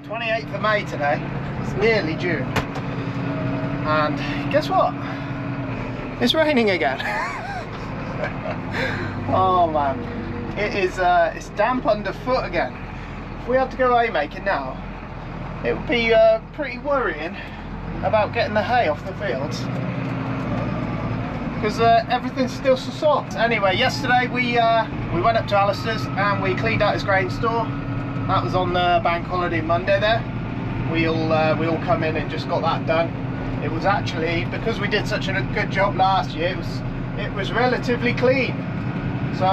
28th of May today. It's nearly June. And guess what? It's raining again. Oh man. It is it's damp underfoot again. If we had to go hay making now, it would be pretty worrying about getting the hay off the fields, because everything's still so soft. Anyway, yesterday we went up to Alistair's and we cleaned out his grain store. That was on the bank holiday Monday there. We all come in and just got that done. It was actually, because we did such a good job last year, it was relatively clean. So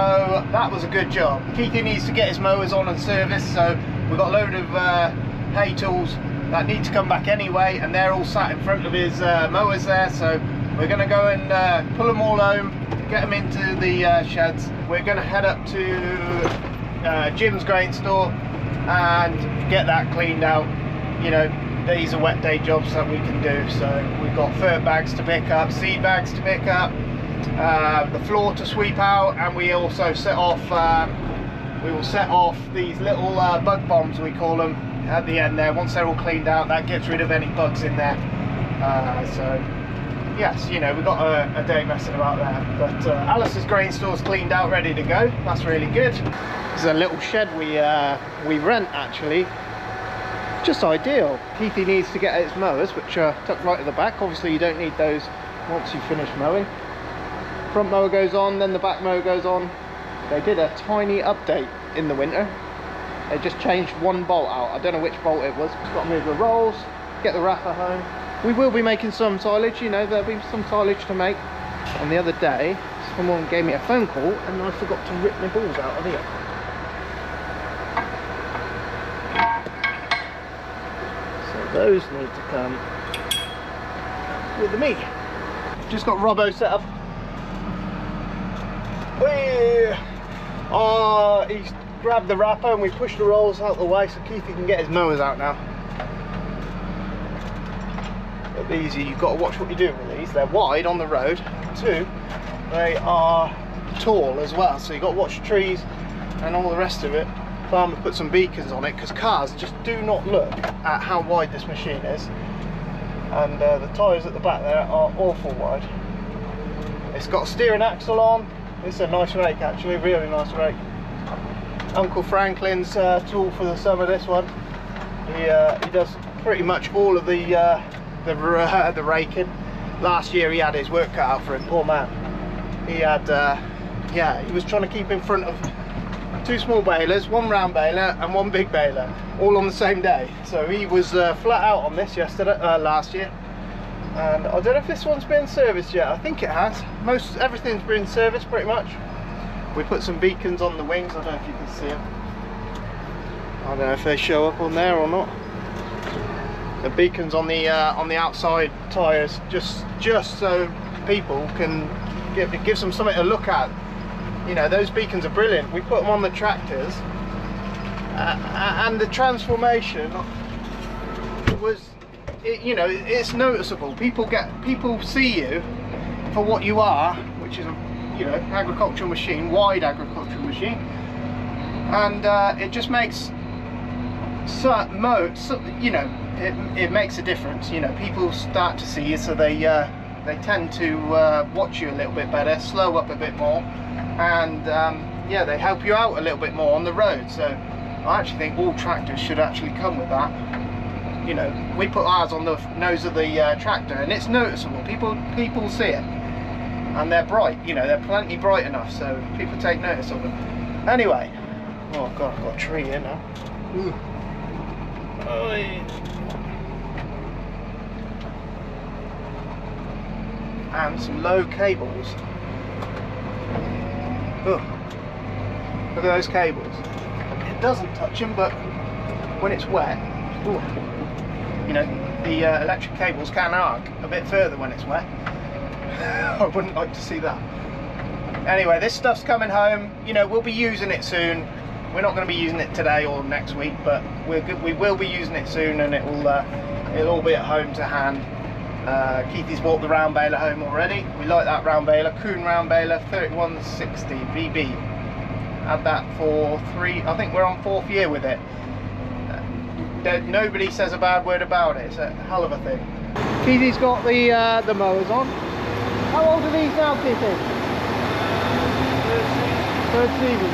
that was a good job. Keithy needs to get his mowers on and serviced, so we've got a load of hay tools that need to come back anyway, and they're all sat in front of his mowers there. So we're going to go and pull them all home, get them into the sheds. We're going to head up to Jim's grain store and get that cleaned out. You know, these are wet day jobs that we can do. So we've got fert bags to pick up, seed bags to pick up, the floor to sweep out, and we also set off we will set off these little bug bombs, we call them, at the end there. Once they're all cleaned out, that gets rid of any bugs in there. So yes, you know, we've got a day messing about there. But Alice's grain store's cleaned out, ready to go. That's really good. This is a little shed we rent actually. Just ideal. Keithy needs to get its mowers, which are tucked right at the back. Obviously you don't need those once you finish mowing. Front mower goes on, then the back mower goes on. They did a tiny update in the winter. They just changed one bolt out. I don't know which bolt it was. Just got to move the rolls, get the wrapper home. We will be making some silage, you know, there'll be some silage to make. And the other day, someone gave me a phone call and I forgot to rip my balls out of here. So those need to come with me. Just got Robbo set up. He's grabbed the wrapper and we pushed the rolls out the way so Keithy can get his mowers out now. But these, you've got to watch what you're doing with these. They're wide on the road. Two, they are tall as well, so you've got to watch the trees and all the rest of it. Farmer put some beacons on it because cars just do not look at how wide this machine is. And the tyres at the back there are awful wide. It's got a steering axle on. It's a nice rake actually, really nice rake. Uncle Franklin's tool for the summer, this one. He does pretty much all of the raking. Last year he had his work cut out for him, poor man. He had, yeah, he was trying to keep in front of two small balers, one round baler and one big baler, all on the same day. So he was flat out on this last year. And I don't know if this one's been serviced yet. I think it has. Everything's been serviced pretty much. We put some beacons on the wings. I don't know if you can see them. I don't know if they show up on there or not. The beacons on the outside tyres, just so people can gives them something to look at. You know, those beacons are brilliant. We put them on the tractors, and the transformation was. You know, it's noticeable. People see you for what you are, which is a, you know, agricultural machine, wide agricultural machine, and it just makes you know, it makes a difference. You know, people start to see you, so they tend to watch you a little bit better, slow up a bit more, and yeah, they help you out a little bit more on the road. So I actually think all tractors should actually come with that. You know, we put ours on the nose of the tractor and it's noticeable. People see it, and they're bright, you know, they're plenty bright enough so people take notice of them. Anyway, oh god, I've got a tree here now. Ooh. And some low cables. Oh, look at those cables. It doesn't touch them, but when it's wet, ooh, you know, the electric cables can arc a bit further when it's wet. I wouldn't like to see that. Anyway, this stuff's coming home. You know, we'll be using it soon. We're not going to be using it today or next week, but we will be using it soon, and it'll all be at home to hand. Keithy's bought the round baler home already. We like that round baler, Kuhn round baler, 3160 VB. Had that for I think we're on 4th year with it. nobody says a bad word about it. It's a hell of a thing. Keithy's got the mowers on. How old are these now, Keithy? Third season.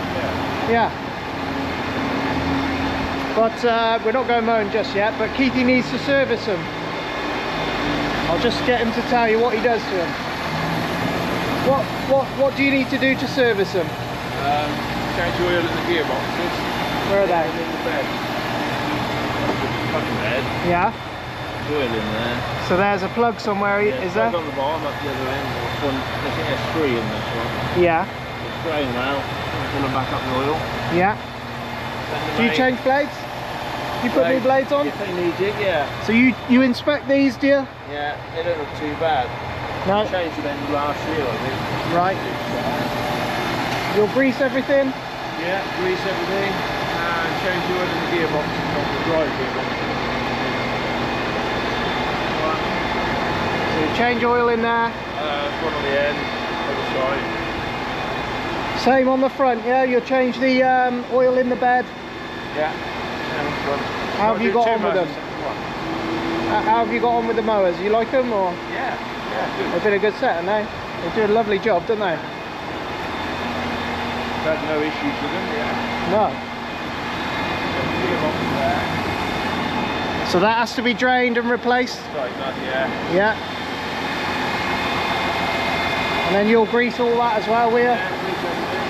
Yeah. But we're not going mowing just yet, but Keithy needs to service them. I'll just get him to tell you what he does to them. What do you need to do to service them? Change the oil in the gearboxes. Where are they? In the bed. Fucking bed. Yeah. Oil in there. So there's a plug somewhere, yeah, is there? Plug on the bottom, up the other end. I think there's 3 in this one. Yeah. Just drain them out, fill them back up with oil. Yeah. Do you change blades? You put new blades on? If they need it, yeah. So you inspect these, do you? Yeah, they don't look too bad. No. I changed them end last year, I think. Right. You'll grease everything? Yeah, grease everything and change the oil in the gearbox, not the dry gearbox. Right. So you change oil in there? One on the end, other side. Same on the front, yeah? You'll change the oil in the bed? Yeah, and on the front. How have you got on with them? How have you got on with the mowers? You like them or? Yeah, good. They've been a good set, haven't they? They do a lovely job, don't they? I've had no issues with them, yeah. No. So that has to be drained and replaced? Like that, yeah. Yeah. And then you'll grease all that as well, will you? Yeah, grease everything.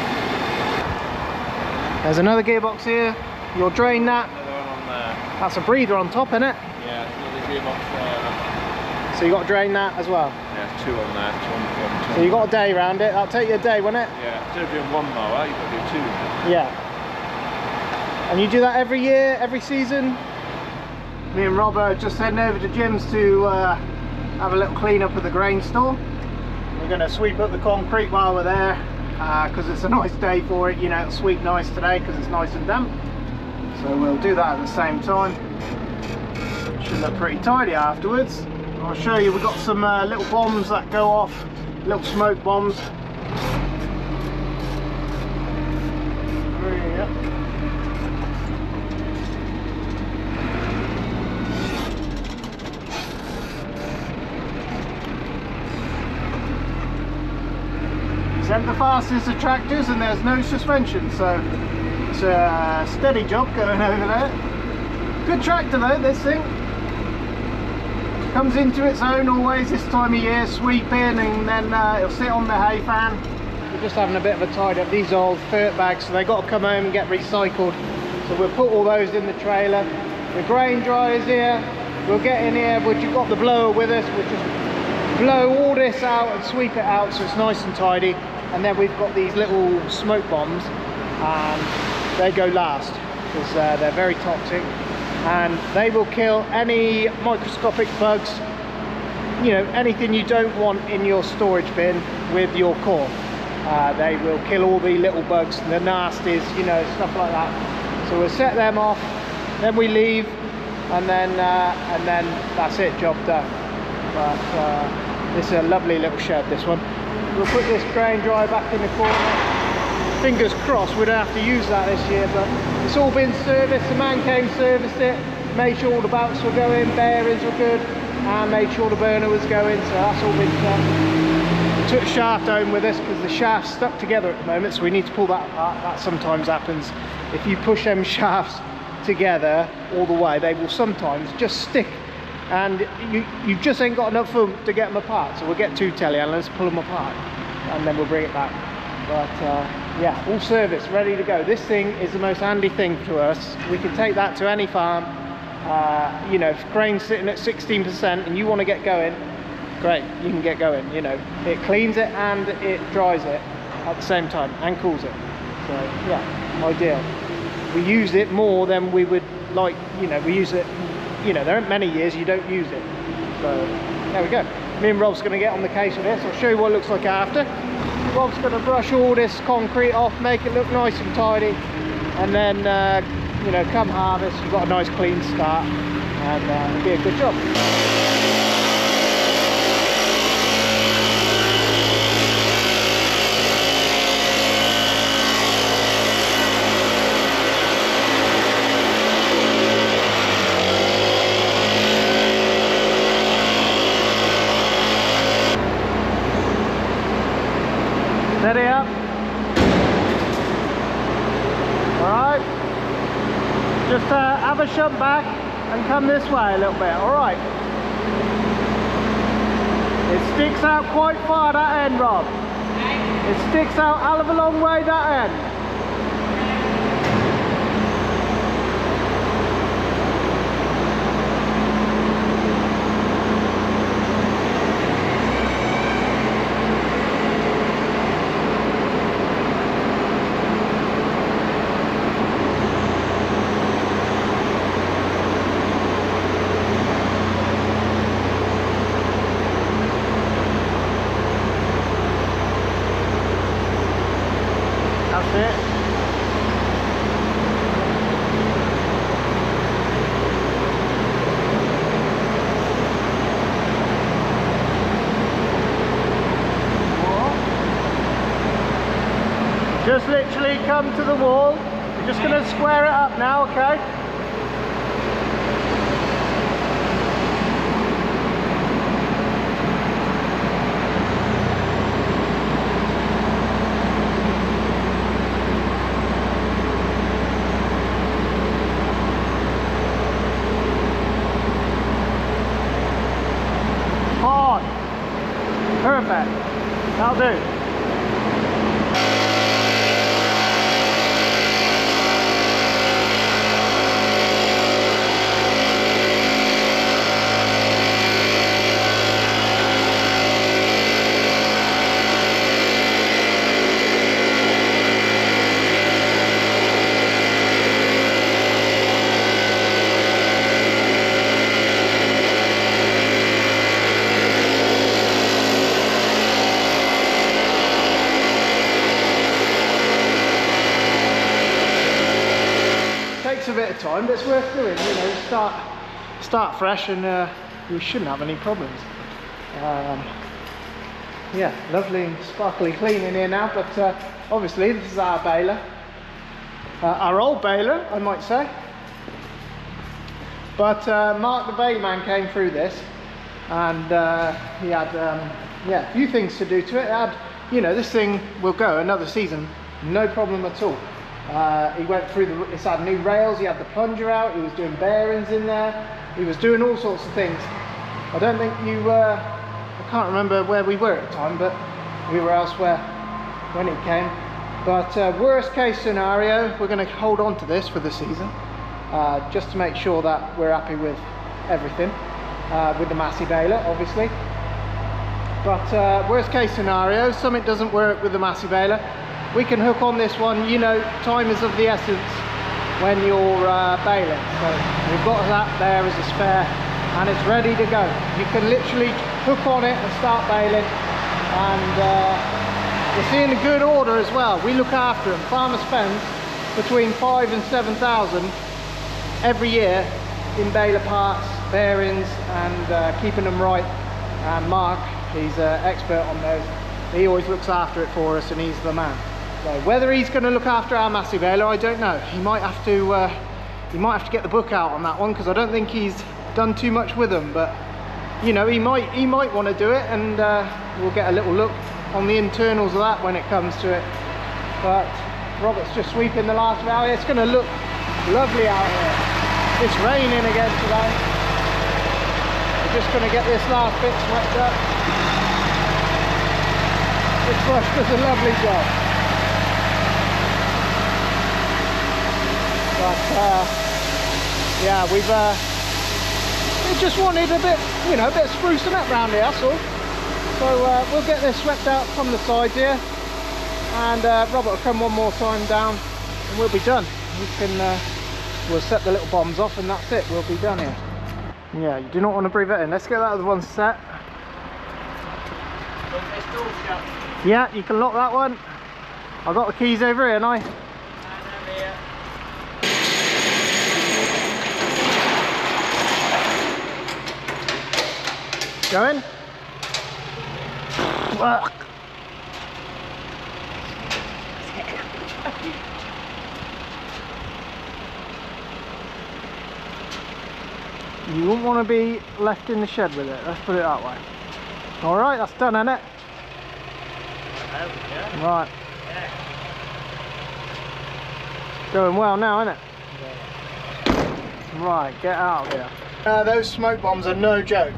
There's another gearbox here. You'll drain that. Another one on there. That's a breather on top, isn't it? Yeah, another gearbox there. So you got to drain that as well? Yeah, 2 on there, 2 on the front. So you got a day round it. That'll take you a day, won't it? Yeah, instead of doing 1 mower, you've got to do 2. Yeah. And you do that every year, every season? Me and Rob are just heading over to Jim's to have a little clean up of the grain store. We're going to sweep up the concrete while we're there because it's a nice day for it. You know, it'll sweep nice today because it's nice and damp. So we'll do that at the same time. Should look pretty tidy afterwards. I'll show you, we've got some little bombs that go off, little smoke bombs. It's the fastest of tractors and there's no suspension, so it's a steady job going over there. Good tractor though, this thing. Comes into its own always this time of year, sweeping, and then it'll sit on the hay fan. We're just having a bit of a tidy up. These old dirt bags, so they've got to come home and get recycled. So we'll put all those in the trailer. The grain dryer's here. We'll get in here. We've got the blower with us. We'll just blow all this out and sweep it out so it's nice and tidy. And then we've got these little smoke bombs, and they go last because they're very toxic. And they will kill any microscopic bugs, you know, anything you don't want in your storage bin with your corn. They will kill all the little bugs, the nasties, you know, stuff like that. So we'll set them off, then we leave, and then that's it, job done. But this is a lovely little shed, this one. We'll put this grain dryer back in the corner. Fingers crossed we don't have to use that this year, but it's all been serviced. The man came, serviced it, made sure all the belts were going, bearings were good, and made sure the burner was going, so that's all been done. We took the shaft home with us because the shaft's stuck together at the moment, so we need to pull that apart. That sometimes happens. If you push them shafts together all the way, they will sometimes just stick, and you just ain't got enough room to get them apart. So we'll get 2 telehandlers, pull them apart, and then we'll bring it back. But yeah, all serviced, ready to go. This thing is the most handy thing to us. We can take that to any farm. You know, if grain's sitting at 16% and you want to get going, great, you can get going. You know, it cleans it and it dries it at the same time and cools it. So yeah, ideal. We use it more than we would like. You know, we use it. You know, there aren't many years you don't use it. So there we go. Me and Rob's going to get on the case of this. I'll show you what it looks like after. Rob's going to brush all this concrete off, make it look nice and tidy, and then you know, come harvest you've got a nice clean start, and it'll be a good job. up back and come this way a little bit, alright? It sticks out quite far, that end, Rob. It sticks out a hell of a long way, that end. Just literally come to the wall. We're just going to square it up now, okay? Hard. Perfect. That'll do. A bit of time, but it's worth doing. You know, start fresh, and we shouldn't have any problems. Yeah, lovely and sparkly clean in here now. But obviously, this is our baler, our old baler, I might say. But Mark, the baler man, came through this, and he had yeah, a few things to do to it. It had, you know, this thing will go another season, no problem at all. He went through it's had new rails, he had the plunger out, he was doing bearings in there, he was doing all sorts of things. I don't think you, I can't remember where we were at the time, but we were elsewhere when it came. But worst case scenario, we're going to hold on to this for the season, just to make sure that we're happy with everything, with the Massey baler, obviously. But worst case scenario, something doesn't work with the Massey baler, we can hook on this one. You know, time is of the essence when you're baling. So we've got that there as a spare, and it's ready to go. You can literally hook on it and start baling, and you're seeing a good order as well. We look after them. Farmer spends between 5,000 and 7,000 every year in baler parts, bearings, and keeping them right. And Mark, he's an expert on those. He always looks after it for us, and he's the man. So whether he's going to look after our Massey baler, I don't know. He might have to get the book out on that one, because I don't think he's done too much with them. But you know, he might want to do it, and we'll get a little look on the internals of that when it comes to it. But Robert's just sweeping the last valley. It's going to look lovely out here. It's raining again today. We're just going to get this last bit swept up. This brush does a lovely job. But yeah, we just wanted a bit, you know, a bit of sprucing up round here, that's all. So we'll get this swept out from the side here, and Robert will come one more time down, and we'll be done. We'll set the little bombs off, and that's it. We'll be done here. Yeah, you do not want to breathe that in. Let's get that other one set. Yeah, you can lock that one. I've got the keys over here, haven't I? Going? You wouldn't want to be left in the shed with it, let's put it that way. Alright, that's done, isn't it? Yeah. Right. Yeah. Going well now, isn't it? Right, get out of here. Those smoke bombs are no joke.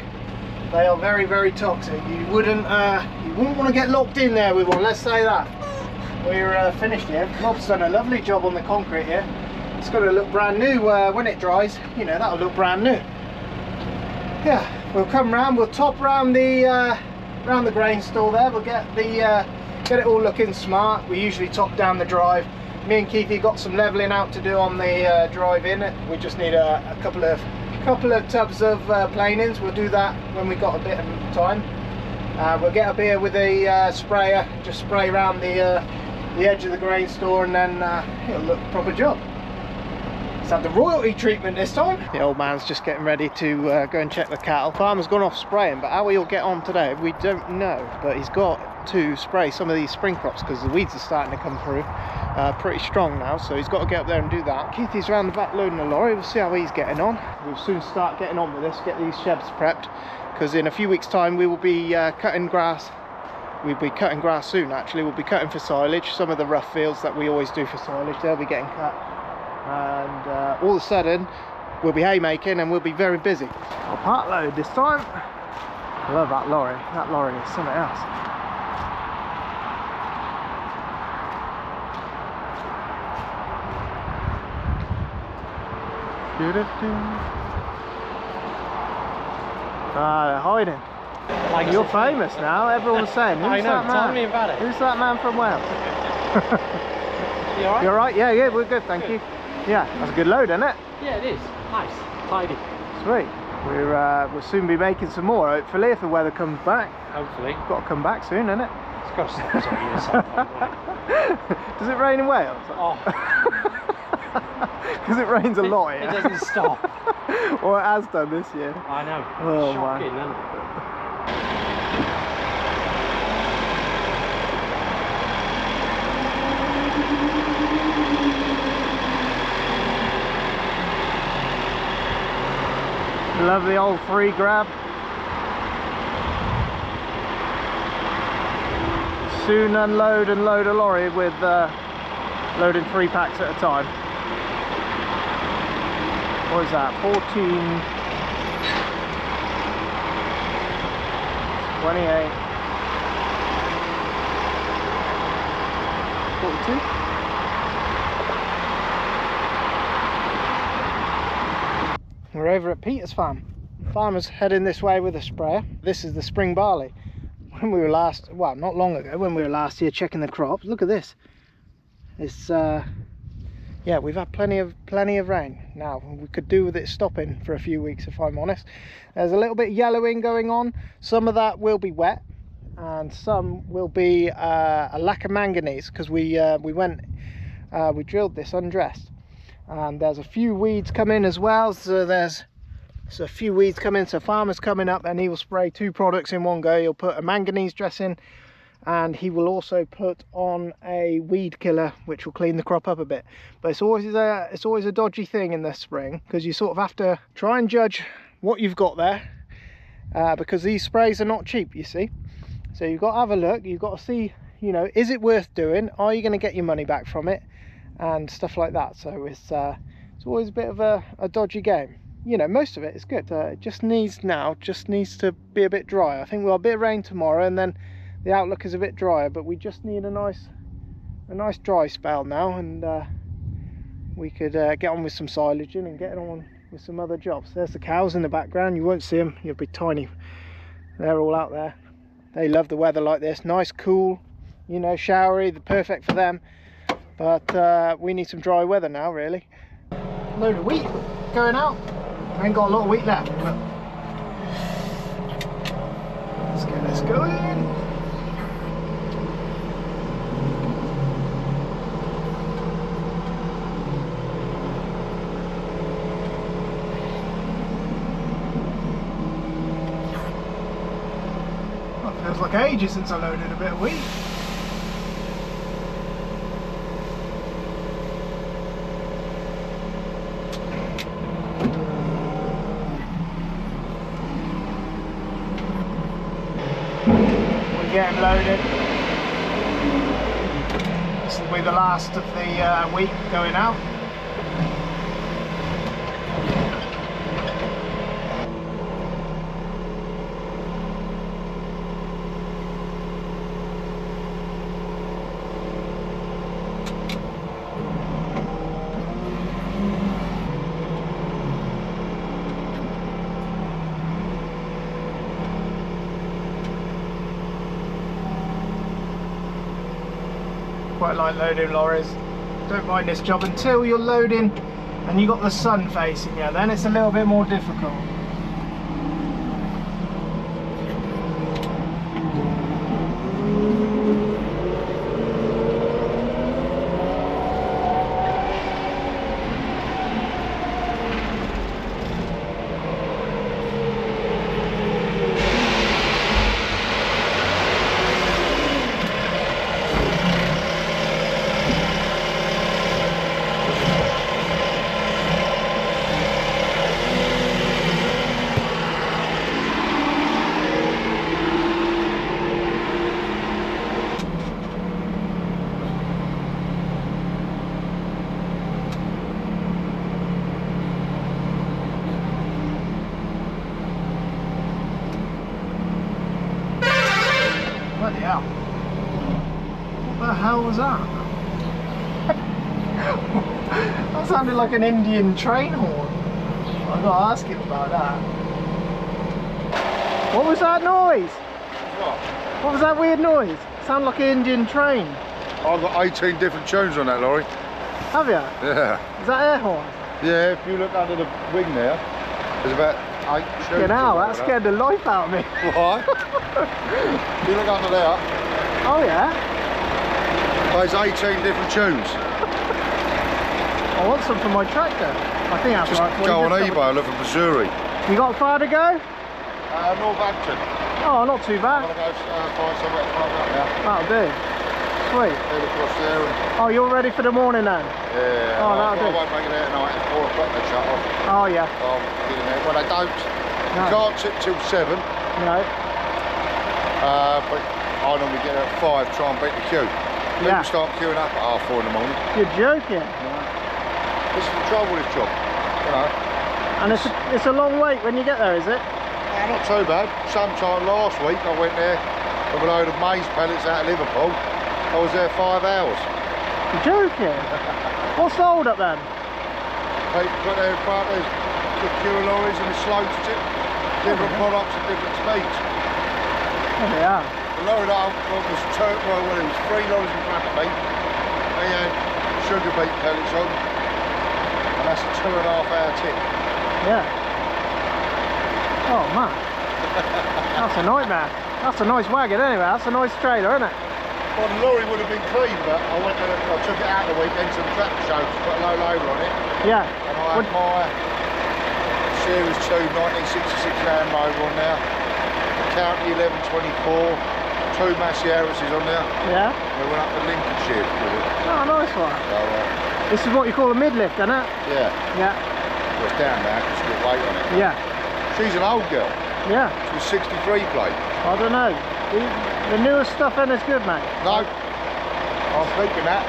They are very, very toxic. You wouldn't want to get locked in there with one, let's say that. We're finished here. Rob's done a lovely job on the concrete here. It's got to look brand new when it dries. You know, that'll look brand new. Yeah, we'll come round, we'll top round the grain store there. We'll get it all looking smart. We usually top down the drive. Me and Keithy got some levelling out to do on the drive in. We just need a couple of tubs of planings. We'll do that when we got a bit of time. We'll get up here with a sprayer, just spray around the edge of the grain store, and then it'll look a proper job. Let's have the royalty treatment this time. The old man's just getting ready to go and check the cattle. Farmer's gone off spraying, but how he'll get on today, we don't know. But he's got to spray some of these spring crops because the weeds are starting to come through pretty strong now, so he's got to get up there and do that. Keithy's around the back loading the lorry. We'll see how he's getting on. We'll soon start getting on with this, get these sheds prepped, because in a few weeks time we will be cutting grass. We'll be cutting grass soon actually. We'll be cutting for silage. Some of the rough fields that we always do for silage, they'll be getting cut, and all of a sudden we'll be haymaking and we'll be very busy. I'll part load this time. I love that lorry. That lorry is something else. Ah, they're hiding. Like you're famous now, everyone's saying, who's that man? Tell me about it. Who's that man from Wales? You alright? You alright? Yeah, we're good, thank you. Yeah, that's a good load, isn't it? Yeah, it is. Nice. Tidy. Sweet. We'll soon be making some more, hopefully, if the weather comes back. Hopefully. Got to come back soon, isn't it? It's got to stop us on the side. Does it rain in Wales? Oh. Because it rains a lot here. It doesn't stop. Well, it has done this year. I know. Oh, shocking, man. isn't it? Love the old free grab. Soon unload and load a lorry with loading 3 packs at a time. What is that? 14, 28, 42. We're over at Peter's farm. Farmer's heading this way with a sprayer. This is the spring barley. When we were last, well, not long ago, when we were last here checking the crops, look at this. It's yeah, we've had plenty of rain. Now we could do with it stopping for a few weeks, if I'm honest. There's a little bit of yellowing going on. Some of that will be wet, and some will be a lack of manganese, because we drilled this undressed, and there's a few weeds come in as well. So there's a few weeds come in. So farmer's coming up and he will spray 2 products in one go. He'll put a manganese dressing, and he will also put on a weed killer, which will clean the crop up a bit. But it's always a dodgy thing in the spring, because you sort of have to try and judge what you've got there, because these sprays are not cheap, you see. So you've got to have a look. You've got to see, you know, is it worth doing? Are you going to get your money back from it, and stuff like that. So it's always a bit of a dodgy game. You know, most of it is good. It just needs to be a bit drier. I think we'll have a bit of rain tomorrow, and then the outlook is a bit drier, but we just need a nice dry spell now, and we could get on with some silaging and get on with some other jobs. There's the cows in the background. You won't see them, you'll be tiny. They're all out there. They love the weather like this, nice, cool, you know, showery. They're perfect for them, but we need some dry weather now, really. Load of wheat going out. I ain't got a lot of wheat left, but let's get this going. Well, it feels like ages since I loaded a bit of wheat. Getting loaded. This will be the last of the week going out. quite like loading lorries. Don't mind this job until you're loading and you got the sun facing you, then it's a little bit more difficult. Bloody hell. What the hell was that? That sounded like an Indian train horn. I gotta ask him about that. What was that noise? What? What was that weird noise? Sounded like an Indian train. I've got 18 different tunes on that lorry. Have you? Yeah. Is that air horn? Yeah, if you look under the wing there, there's about 8 tunes. Get out, on that scared the life out of me. Why? If you look under there, Oh yeah? there's 18 different tunes. I want some for my tractor. I think that's Just right. go on eBay and look for Missouri. You got far to go? Northampton. Oh, not too I'm bad. going to go find somewhere to park up now. That'll do. Sweet. Head across there and... Oh, you're ready for the morning then? Yeah. Oh, that'll do. I won't make it out tonight. At 4 o'clock they shut off. Oh yeah. I'm getting there. Well, they don't. No. You can't sit till 7. No. But I normally get there at 5, try and beat the queue. People Yeah. start queuing up at 4:30 in the morning. You're joking. This is the trouble with this job, you know. And it's a long wait when you get there, is it? Not too bad. Sometime last week I went there with a load of maize pellets out of Liverpool. I was there 5 hours. You're joking. What's the hold up then? They put there in front, there's the queue of lorries and the slopes to different products at different speeds. Oh yeah. The lorry that I was well, it was 3 lorries in front of me. They had sugar beet pellets on, and that's a 2.5 hour tip. Yeah. Oh man. That's a nightmare. That's a nice wagon anyway. That's a nice trailer, isn't it? Well, the lorry would have been clean, but I took it out the weekend to the tractor show to put a low loader on it. Yeah. And I had my Series 2 1966 Land Rover on there, County 1124, 2 Massey-Harrises on there. Yeah. We went up to Lincolnshire with it. Oh, nice one. So, This is what you call a mid-lift, isn't it? yeah, Yeah. well, it's down now because she's got weight on it. Yeah. She's an old girl. Yeah. She was 63 plate. I don't know. The newest stuff ain't as good, mate. No, I'm thinking that.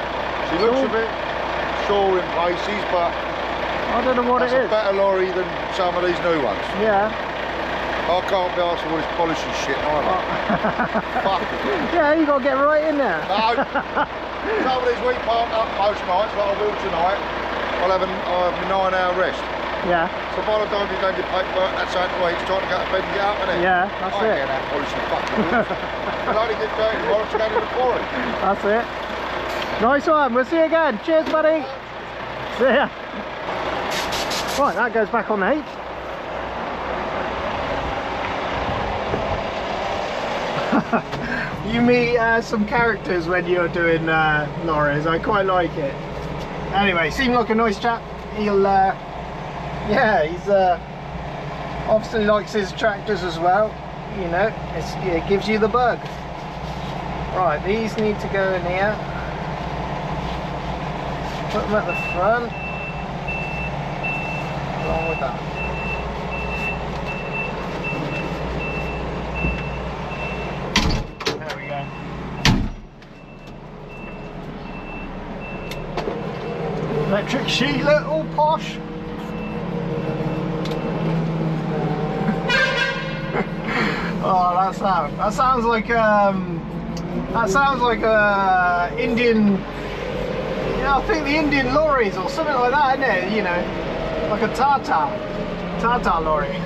She looks a bit sore in places, but I don't know what that's it a is. better lorry than some of these new ones. Yeah. I can't be asked for all this polishing shit either. Fuck it. Yeah, you got to get right in there. No. Some of these we park up most nights, like I will tonight. I'll have a 9-hour rest. Yeah. So by the time you've done your paperwork, that's out the way, it's time to go to bed and get up, isn't it? Yeah, that's I it. ain't getting out polishing fucking wheels. I'll only get dirty tomorrow to go to the quarry. That's it. Nice one. We'll see you again. Cheers, buddy. See ya. Right, that goes back on the H. You meet some characters when you're doing lorries. I quite like it. Anyway, seemed like a nice chap. He'll, yeah, he's obviously likes his tractors as well. You know, it gives you the bug. Right, these need to go in here. Put them at the front. Along with that. There we go. Electric sheetlet, all posh. Oh, that sounds like Indian. Yeah, I think the Indian lorries or something like that, isn't it? You know, like a Tata lorry.